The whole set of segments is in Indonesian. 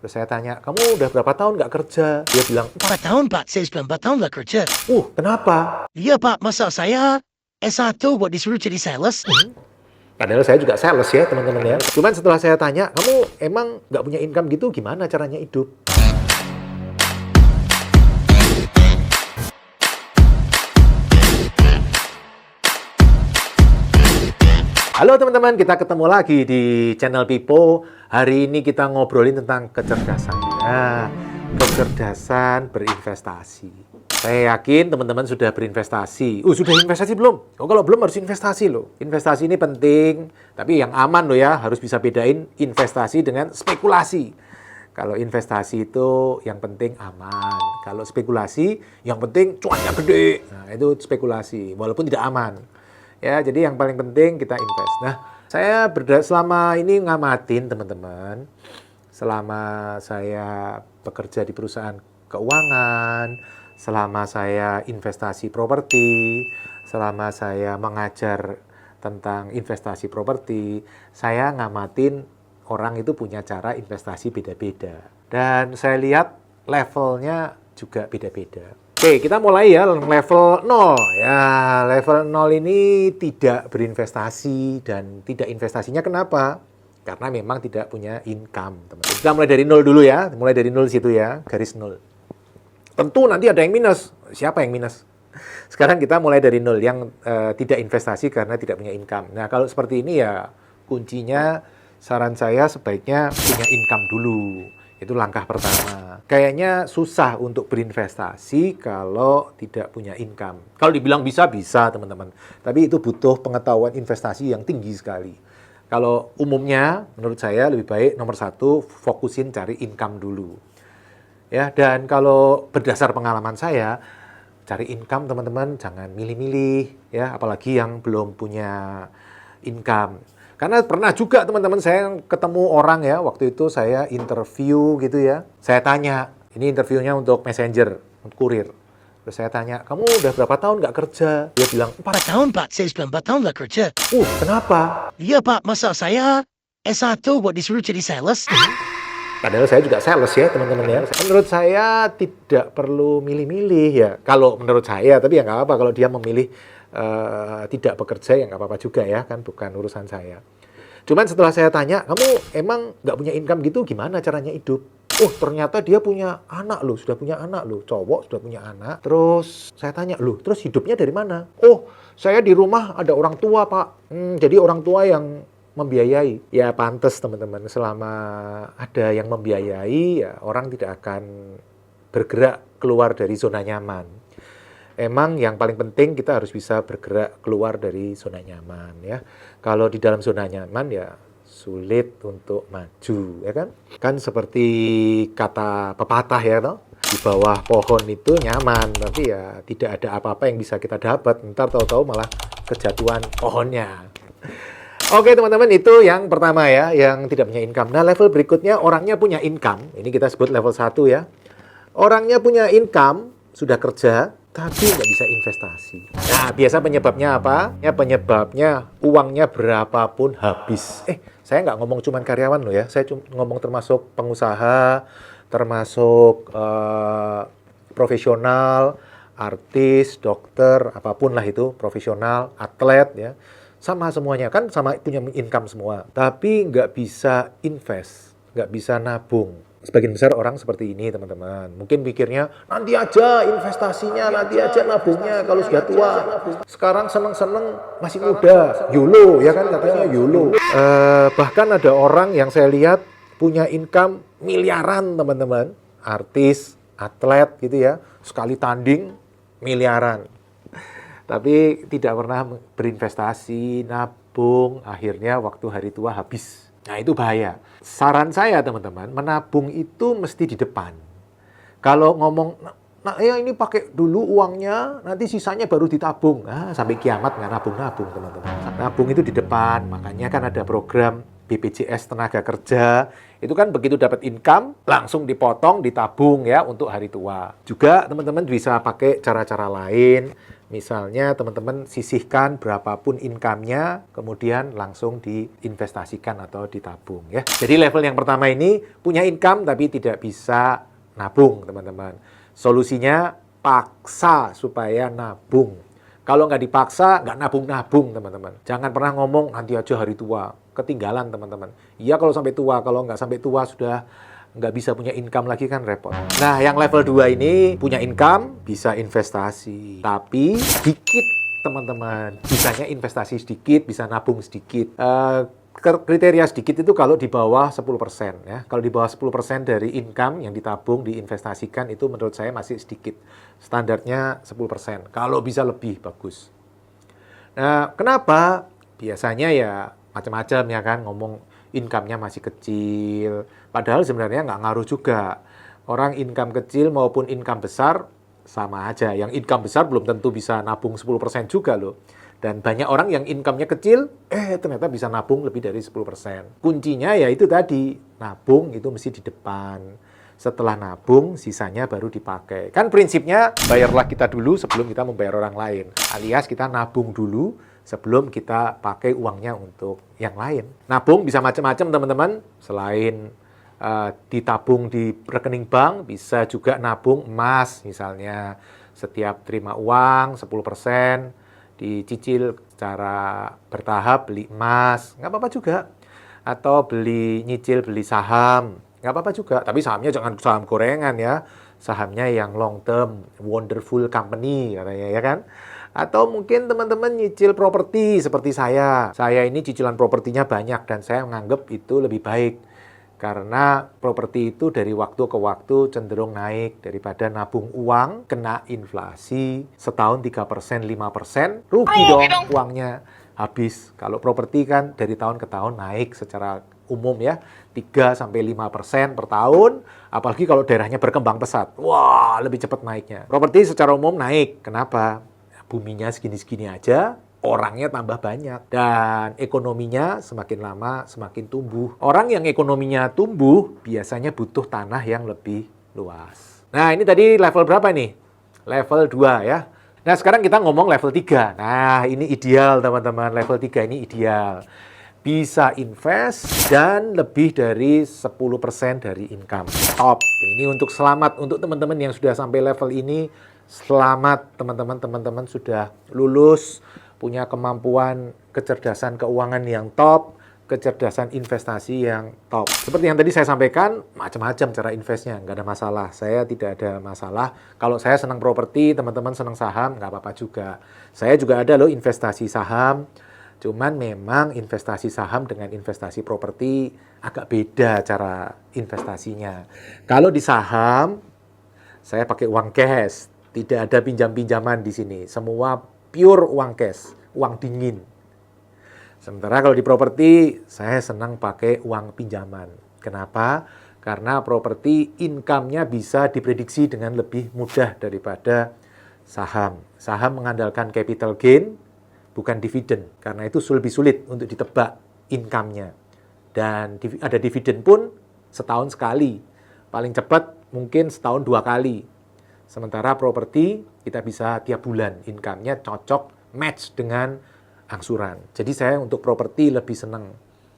Terus saya tanya, kamu udah berapa tahun nggak kerja? Dia bilang, 4 tahun Pak, saya sudah 4 tahun nggak kerja. Kenapa? Iya Pak, masa saya S1 buat disuruh jadi sales? Padahal saya juga sales ya teman-teman ya. Cuman setelah saya tanya, kamu emang nggak punya income gitu, gimana caranya hidup? Halo teman-teman, kita ketemu lagi di channel Pipo. Hari ini kita ngobrolin tentang kecerdasan. Nah, kecerdasan berinvestasi. Saya yakin teman-teman sudah berinvestasi. Sudah investasi belum? Kalau belum harus investasi loh. Investasi ini penting, tapi yang aman loh ya. Harus bisa bedain investasi dengan spekulasi. Kalau investasi itu yang penting aman. Kalau spekulasi yang penting cuannya gede. Nah, itu spekulasi, walaupun tidak aman. Ya, jadi yang paling penting kita invest. Nah, saya selama ini ngamatin teman-teman, selama saya bekerja di perusahaan keuangan, selama saya investasi properti, selama saya mengajar tentang investasi properti, saya ngamatin orang itu punya cara investasi beda-beda. Dan saya lihat levelnya juga beda-beda. Oke, kita mulai ya level 0. Ya, level 0 ini tidak berinvestasi dan tidak investasinya kenapa? Karena memang tidak punya income, teman-teman. Kita mulai dari 0 dulu ya. Mulai dari 0 situ ya, garis 0. Tentu nanti ada yang minus. Siapa yang minus? Sekarang kita mulai dari 0 yang tidak investasi karena tidak punya income. Nah, kalau seperti ini ya kuncinya saran saya sebaiknya punya income dulu. Itu langkah pertama. Kayaknya susah untuk berinvestasi kalau tidak punya income. Kalau dibilang bisa, bisa teman-teman. Tapi itu butuh pengetahuan investasi yang tinggi sekali. Kalau umumnya, menurut saya lebih baik nomor 1, fokusin cari income dulu. Ya, dan kalau berdasar pengalaman saya, cari income teman-teman jangan milih-milih. Ya, apalagi yang belum punya income. Karena pernah juga teman-teman saya ketemu orang ya, waktu itu saya interview gitu ya. Saya tanya, ini interviewnya untuk messenger, untuk kurir. Terus saya tanya, kamu udah berapa tahun nggak kerja? Dia bilang, 4 tahun Pak, saya sudah 4 tahun nggak kerja. Kenapa? Iya Pak, masa saya S1 buat disuruh jadi sales? Padahal saya juga sales ya teman-teman ya. Menurut saya tidak perlu milih-milih ya. Kalau menurut saya, tapi ya nggak apa-apa. Kalau dia memilih tidak bekerja ya nggak apa-apa juga ya. Kan bukan urusan saya. Cuman setelah saya tanya, kamu emang nggak punya income gitu, gimana caranya hidup? Ternyata dia punya anak loh, sudah punya anak loh. Cowok sudah punya anak. Terus saya tanya, loh terus hidupnya dari mana? Saya di rumah ada orang tua Pak. Jadi orang tua yang membiayai. Ya pantas teman-teman, selama ada yang membiayai ya orang tidak akan bergerak keluar dari zona nyaman. Emang yang paling penting kita harus bisa bergerak keluar dari zona nyaman ya. Kalau di dalam zona nyaman ya sulit untuk maju ya kan. Kan seperti kata pepatah ya toh. Di bawah pohon itu nyaman, tapi ya tidak ada apa-apa yang bisa kita dapat. Ntar tahu-tahu malah kejatuhan pohonnya. Oke teman-teman, itu yang pertama ya, yang tidak punya income. Nah level berikutnya orangnya punya income. Ini kita sebut level 1 ya. Orangnya punya income, sudah kerja, tapi nggak bisa investasi. Nah biasa penyebabnya apa? Ya penyebabnya uangnya berapapun habis. Saya nggak ngomong cuma karyawan loh ya. Saya ngomong termasuk pengusaha, termasuk profesional, artis, dokter, apapun lah itu, profesional, atlet ya. Sama semuanya, kan sama punya income semua. Tapi nggak bisa invest, nggak bisa nabung. Sebagian besar orang seperti ini teman-teman. Mungkin pikirnya, nanti aja investasinya, nanti aja nabungnya kalau sudah tua. Sekarang seneng-seneng masih muda, YOLO ya kan katanya YOLO. Bahkan ada orang yang saya lihat punya income miliaran teman-teman. Artis, atlet gitu ya, sekali tanding miliaran. Tapi tidak pernah berinvestasi, nabung, akhirnya waktu hari tua habis. Nah itu bahaya. Saran saya teman-teman, menabung itu mesti di depan. Kalau ngomong, nah ya ini pakai dulu uangnya, nanti sisanya baru ditabung. Sampai kiamat nggak nabung-nabung teman-teman. Nabung itu di depan, makanya kan ada program BPJS Tenaga Kerja. Itu kan begitu dapat income, langsung dipotong, ditabung ya untuk hari tua. Juga teman-teman bisa pakai cara-cara lain. Misalnya teman-teman sisihkan berapapun income-nya, kemudian langsung diinvestasikan atau ditabung ya. Jadi level yang pertama ini punya income tapi tidak bisa nabung teman-teman. Solusinya paksa supaya nabung. Kalau nggak dipaksa, nggak nabung-nabung teman-teman. Jangan pernah ngomong nanti aja hari tua. Ketinggalan teman-teman. Iya kalau sampai tua, kalau nggak sampai tua sudah nggak bisa punya income lagi kan repot. Nah, yang level 2 ini punya income, bisa investasi. Tapi sedikit, teman-teman. Bisanya investasi sedikit, bisa nabung sedikit. Kriteria sedikit itu kalau di bawah 10% ya. Kalau di bawah 10% dari income yang ditabung, diinvestasikan itu menurut saya masih sedikit. Standarnya 10%. Kalau bisa lebih, bagus. Nah, kenapa? Biasanya ya macam-macam ya kan, ngomong income-nya masih kecil. Padahal sebenarnya nggak ngaruh juga. Orang income kecil maupun income besar sama aja. Yang income besar belum tentu bisa nabung 10% juga loh. Dan banyak orang yang income-nya kecil, ternyata bisa nabung lebih dari 10%. Kuncinya ya itu tadi, nabung itu mesti di depan. Setelah nabung, sisanya baru dipakai. Kan prinsipnya, bayarlah kita dulu sebelum kita membayar orang lain. Alias kita nabung dulu, sebelum kita pakai uangnya untuk yang lain. Nabung bisa macam-macam teman-teman. Selain ditabung di rekening bank, bisa juga nabung emas misalnya. Setiap terima uang 10%, dicicil secara bertahap beli emas, nggak apa-apa juga. Atau nyicil beli saham, nggak apa-apa juga. Tapi sahamnya jangan saham gorengan ya. Sahamnya yang long term, wonderful company katanya ya kan. Atau mungkin teman-teman nyicil properti seperti saya. Saya ini cicilan propertinya banyak dan saya menganggap itu lebih baik. Karena properti itu dari waktu ke waktu cenderung naik daripada nabung uang, kena inflasi, setahun 3%, 5%, rugi dong uangnya habis. Kalau properti kan dari tahun ke tahun naik secara umum ya, 3-5% per tahun, apalagi kalau daerahnya berkembang pesat. Wah, lebih cepat naiknya. Properti secara umum naik. Kenapa? Buminya segini-segini aja, orangnya tambah banyak. Dan ekonominya semakin lama semakin tumbuh. Orang yang ekonominya tumbuh biasanya butuh tanah yang lebih luas. Nah, ini tadi level berapa nih? Level 2 ya. Nah, sekarang kita ngomong level 3. Nah, ini ideal teman-teman. Level 3 ini ideal. Bisa invest dan lebih dari 10% dari income. Top. Ini untuk selamat untuk teman-teman yang sudah sampai level ini. Selamat teman-teman sudah lulus, punya kemampuan kecerdasan keuangan yang top, kecerdasan investasi yang top. Seperti yang tadi saya sampaikan, macam-macam cara investnya, nggak ada masalah. Saya tidak ada masalah. Kalau saya senang properti, teman-teman senang saham, nggak apa-apa juga. Saya juga ada loh investasi saham, cuman memang investasi saham dengan investasi properti agak beda cara investasinya. Kalau di saham, saya pakai uang cash. Tidak ada pinjam-pinjaman di sini. Semua pure uang cash, uang dingin. Sementara kalau di properti, saya senang pakai uang pinjaman. Kenapa? Karena properti income-nya bisa diprediksi dengan lebih mudah daripada saham. Saham mengandalkan capital gain, bukan dividen. Karena itu lebih sulit untuk ditebak income-nya. Dan ada dividen pun setahun sekali. Paling cepat mungkin setahun 2 kali. Sementara properti kita bisa tiap bulan, income-nya cocok, match dengan angsuran. Jadi saya untuk properti lebih senang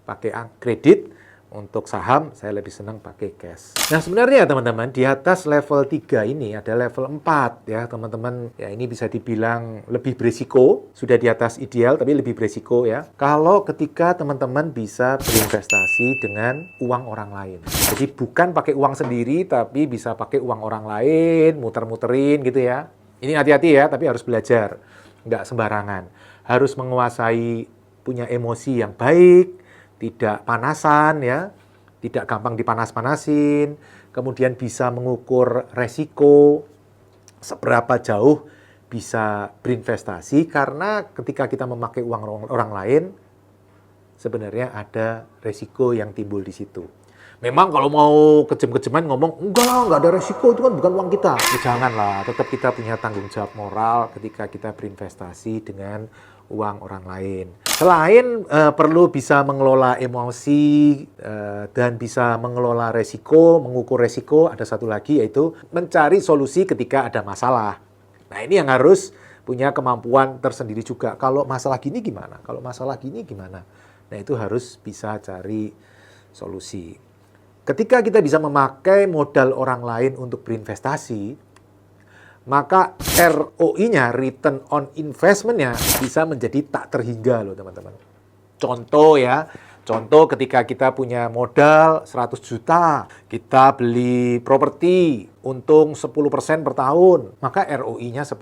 pakai kredit, untuk saham saya lebih senang pakai cash. Nah sebenarnya teman-teman di atas level 3 ini ada level 4 ya teman-teman. Ya ini bisa dibilang lebih berisiko, sudah di atas ideal tapi lebih berisiko ya. Kalau ketika teman-teman bisa berinvestasi dengan uang orang lain. Jadi bukan pakai uang sendiri tapi bisa pakai uang orang lain, muter-muterin gitu ya. Ini hati-hati ya tapi harus belajar, nggak sembarangan. Harus menguasai, punya emosi yang baik, tidak panasan ya, tidak gampang dipanas-panasin, kemudian bisa mengukur resiko seberapa jauh bisa berinvestasi karena ketika kita memakai uang orang lain sebenarnya ada resiko yang timbul di situ. Memang kalau mau kejem-kejeman ngomong, enggak lah, nggak ada resiko, itu kan bukan uang kita. Ya, janganlah, tetap kita punya tanggung jawab moral ketika kita berinvestasi dengan uang orang lain. Selain perlu bisa mengelola emosi dan bisa mengelola resiko, mengukur resiko, ada satu lagi yaitu mencari solusi ketika ada masalah. Nah ini yang harus punya kemampuan tersendiri juga. Kalau masalah gini gimana? Kalau masalah gini gimana? Nah, itu harus bisa cari solusi. Ketika kita bisa memakai modal orang lain untuk berinvestasi, maka ROI-nya, return on investment-nya, bisa menjadi tak terhingga loh teman-teman. Contoh ya, contoh ketika kita punya modal 100 juta, kita beli properti, untung 10% per tahun, maka ROI-nya 10%.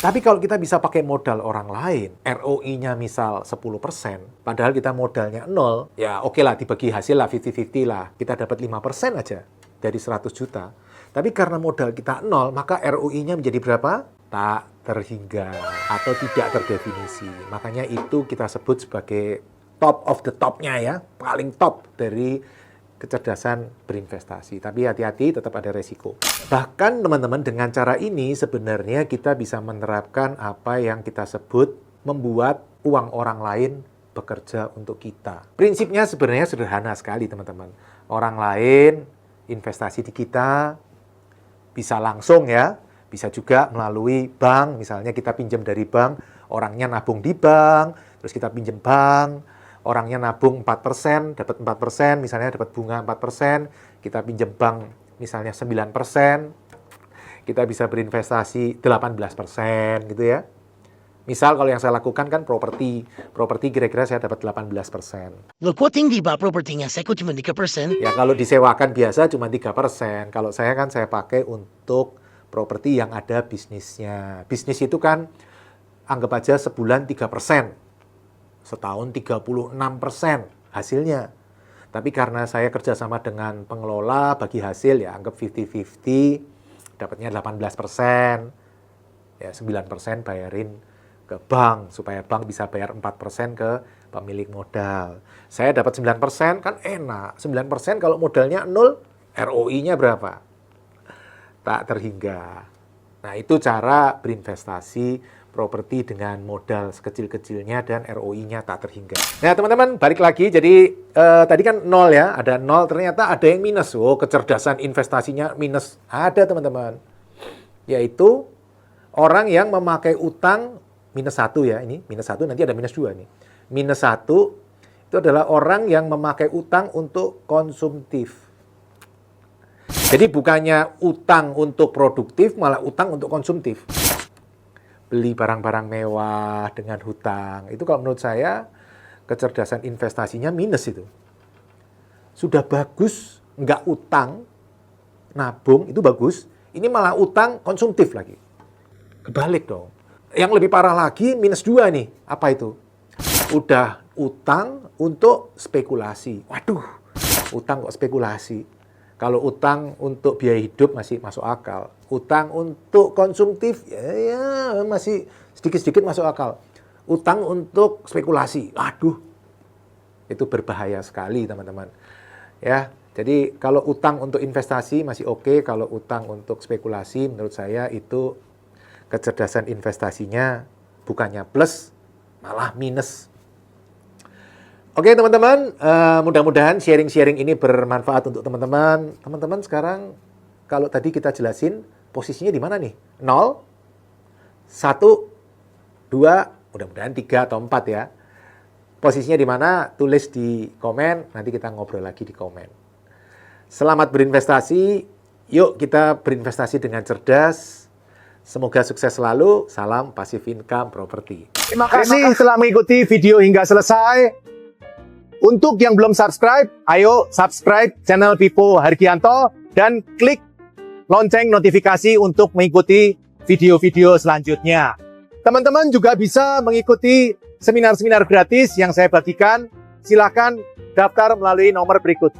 Tapi kalau kita bisa pakai modal orang lain, ROI-nya misal 10%, padahal kita modalnya 0, ya oke lah dibagi hasil lah 50-50 lah, kita dapat 5% aja dari 100 juta. Tapi karena modal kita 0, maka ROI-nya menjadi berapa? Tak terhingga atau tidak terdefinisi. Makanya itu kita sebut sebagai top of the top-nya ya, paling top dari kecerdasan berinvestasi. Tapi hati-hati, tetap ada resiko. Bahkan teman-teman, dengan cara ini sebenarnya kita bisa menerapkan apa yang kita sebut membuat uang orang lain bekerja untuk kita. Prinsipnya sebenarnya sederhana sekali teman-teman. Orang lain investasi di kita, bisa langsung ya, bisa juga melalui bank, misalnya kita pinjam dari bank, orangnya nabung di bank, terus kita pinjam bank, orangnya nabung 4%, dapat 4%, misalnya dapat bunga 4%, kita pinjam bank misalnya 9%, kita bisa berinvestasi 18% gitu ya. Misal kalau yang saya lakukan kan properti kira-kira saya dapat 18%. Look, kok tinggi ba propertinya? Saya kok cuma 3%. Ya kalau disewakan biasa cuma 3%. Kalau saya kan saya pakai untuk properti yang ada bisnisnya. Bisnis itu kan anggap aja sebulan 3%. Setahun 36% hasilnya. Tapi karena saya kerjasama dengan pengelola bagi hasil ya anggap 50-50, dapatnya 18%. Ya 9% bayarin ke bank, supaya bank bisa bayar 4% ke pemilik modal. Saya dapat 9%, kan enak. 9% kalau modalnya 0, ROI-nya berapa? Tak terhingga. Nah, itu cara berinvestasi properti dengan modal sekecil-kecilnya dan ROI-nya tak terhingga. Nah, teman-teman, balik lagi. Jadi, tadi kan 0 ya, ada 0, ternyata ada yang minus. Oh, kecerdasan investasinya minus. Ada, teman-teman. Yaitu orang yang memakai utang minus 1 ya, ini minus 1, nanti ada minus 2 nih. Minus 1 itu adalah orang yang memakai utang untuk konsumtif. Jadi bukannya utang untuk produktif, malah utang untuk konsumtif. Beli barang-barang mewah dengan hutang. Itu kalau menurut saya kecerdasan investasinya minus itu. Sudah bagus, nggak utang, nabung, itu bagus. Ini malah utang konsumtif lagi. Kebalik dong. Yang lebih parah lagi, minus 2 nih. Apa itu? Udah utang untuk spekulasi. Waduh, utang kok spekulasi. Kalau utang untuk biaya hidup masih masuk akal. Utang untuk konsumtif, ya masih sedikit-sedikit masuk akal. Utang untuk spekulasi, waduh, itu berbahaya sekali teman-teman. Ya, jadi kalau utang untuk investasi masih oke. Kalau utang untuk spekulasi, menurut saya itu kecerdasan investasinya bukannya plus, malah minus. Oke teman-teman, mudah-mudahan sharing-sharing ini bermanfaat untuk teman-teman. Teman-teman sekarang, kalau tadi kita jelasin, posisinya di mana nih? 0, 1, 2, mudah-mudahan 3 atau 4 ya. Posisinya di mana? Tulis di komen, nanti kita ngobrol lagi di komen. Selamat berinvestasi, yuk kita berinvestasi dengan cerdas. Semoga sukses selalu. Salam Passive Income Property. Terima kasih telah mengikuti video hingga selesai. Untuk yang belum subscribe, ayo subscribe channel Pipo Hargianto dan klik lonceng notifikasi untuk mengikuti video-video selanjutnya. Teman-teman juga bisa mengikuti seminar-seminar gratis yang saya bagikan. Silakan daftar melalui nomor berikut.